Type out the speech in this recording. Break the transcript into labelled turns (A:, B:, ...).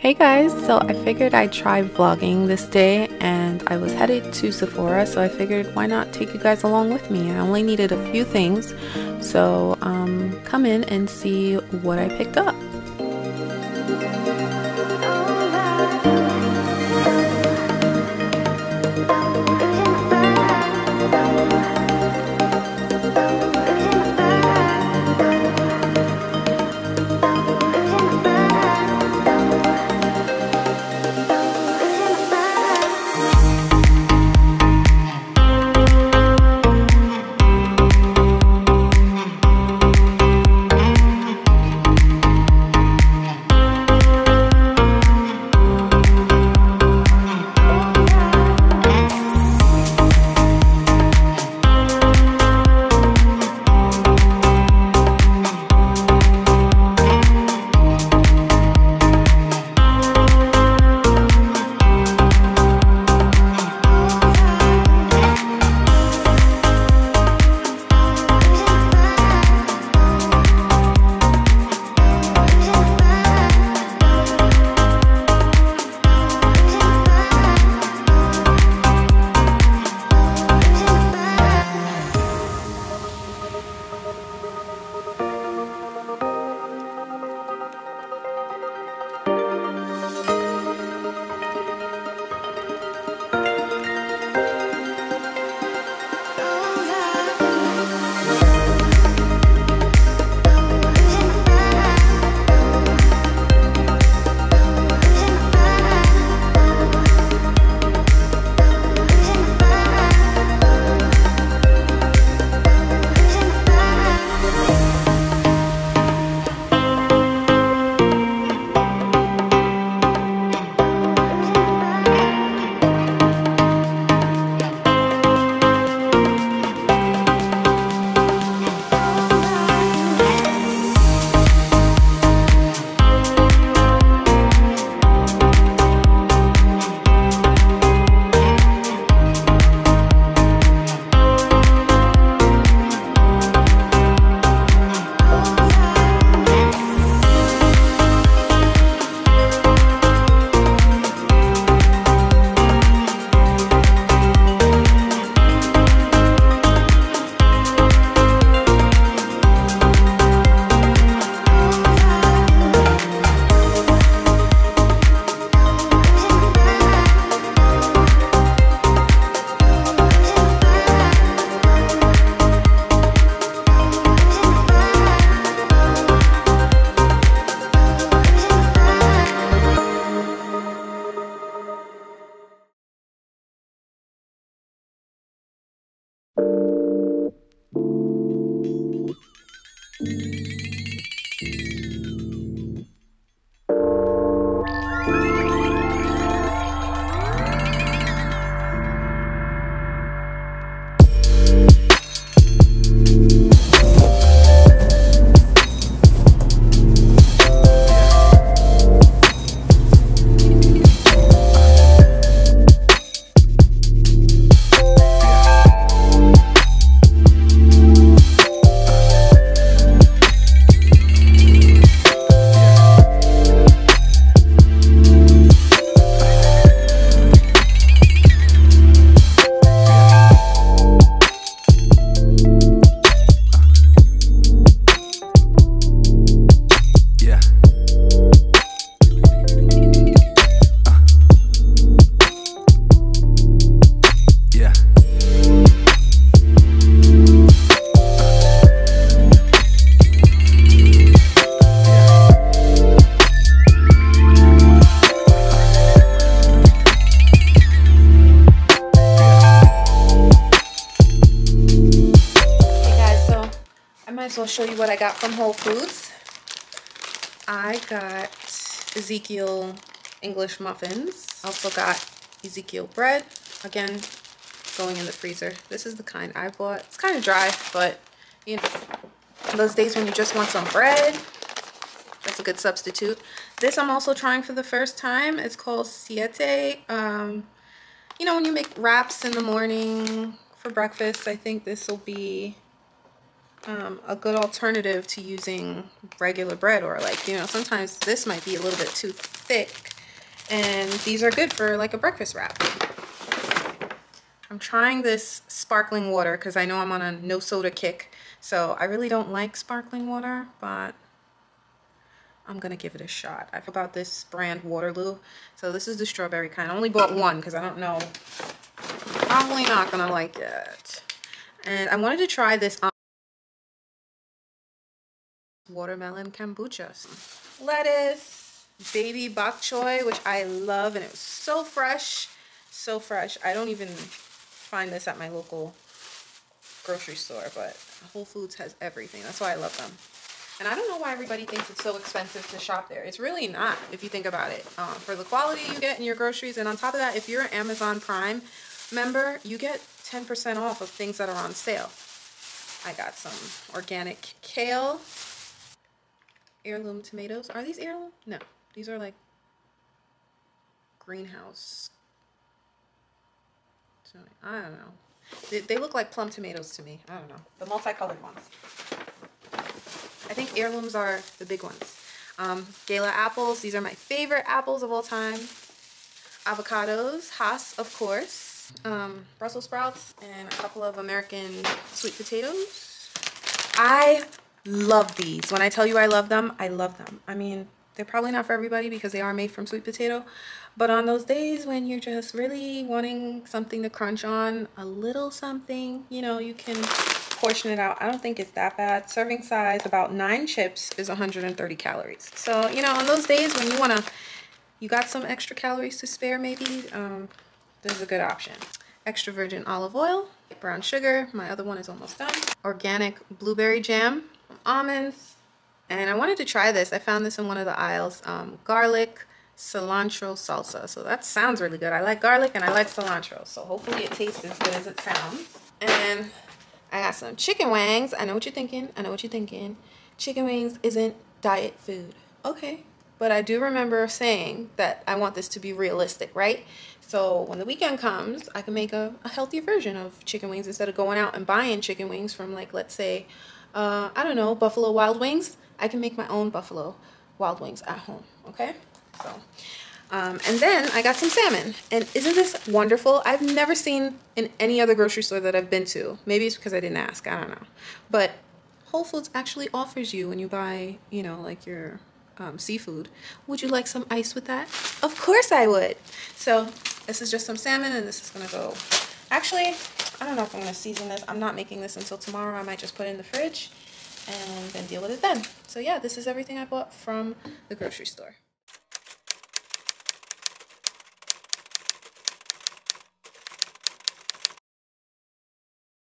A: Hey guys, so I figured I'd try vlogging this day, and I was headed to Sephora, so I figured why not take you guys along with me. I only needed a few things, so come in and see what I picked up. So I'll show you what I got from Whole Foods. I got Ezekiel English muffins. Also got Ezekiel bread. Again, going in the freezer. This is the kind I bought. It's kind of dry, but you know, those days when you just want some bread, that's a good substitute. This I'm also trying for the first time. It's called Siete. You know, when you make wraps in the morning for breakfast, I think this will be a good alternative to using regular bread, or like, you know, sometimes this might be a little bit too thick And these are good for like a breakfast wrap. I'm trying this sparkling water because I know I'm on a no soda kick. So I really don't like sparkling water, but I'm gonna give it a shot. I forgot about this brand Waterloo. So this is the strawberry kind. I only bought one because I don't know. Probably not gonna like it. And I wanted to try this watermelon kombucha. Lettuce, baby bok choy, which I love, and it was so fresh, so fresh. I don't even find this at my local grocery store, but Whole Foods has everything. That's why I love them. And I don't know why everybody thinks it's so expensive to shop there. It's really not, if you think about it. For the quality you get in your groceries, and on top of that, if you're an Amazon Prime member, you get 10% off of things that are on sale. I got some organic kale, heirloom tomatoes. Are these heirloom? No, these are like greenhouse. I don't know. They look like plum tomatoes to me. I don't know. The multicolored ones. I think heirlooms are the big ones. Gala apples. These are my favorite apples of all time. Avocados. Hass, of course. Brussels sprouts. And a couple of American sweet potatoes. I love these. When I tell you I love them, I love them. I mean, they're probably not for everybody because they are made from sweet potato. But on those days when you're just really wanting something to crunch on, a little something, you know, you can portion it out. I don't think it's that bad. Serving size, about 9 chips is 130 calories. So, you know, on those days when you got some extra calories to spare maybe, this is a good option. Extra virgin olive oil, brown sugar. My other one is almost done. Organic blueberry jam, almonds. And I wanted to try this. I found this in one of the aisles. Garlic, cilantro salsa. So that sounds really good. I like garlic and I like cilantro. So hopefully it tastes as good as it sounds. And I got some chicken wings. I know what you're thinking. I know what you're thinking. Chicken wings isn't diet food. Okay. But I do remember saying that I want this to be realistic, right? So when the weekend comes, I can make a healthier version of chicken wings instead of going out and buying chicken wings from, like, let's say, I don't know, Buffalo Wild Wings. I can make my own Buffalo Wild Wings at home, okay? So, and then I got some salmon. And isn't this wonderful? I've never seen in any other grocery store that I've been to. Maybe it's because I didn't ask. I don't know. But Whole Foods actually offers you when you buy, you know, like your seafood. Would you like some ice with that? Of course I would. So this is just some salmon, and this is going to go... Actually, I don't know if I'm going to season this. I'm not making this until tomorrow. I might just put it in the fridge and then deal with it then. So yeah, this is everything I bought from the grocery store.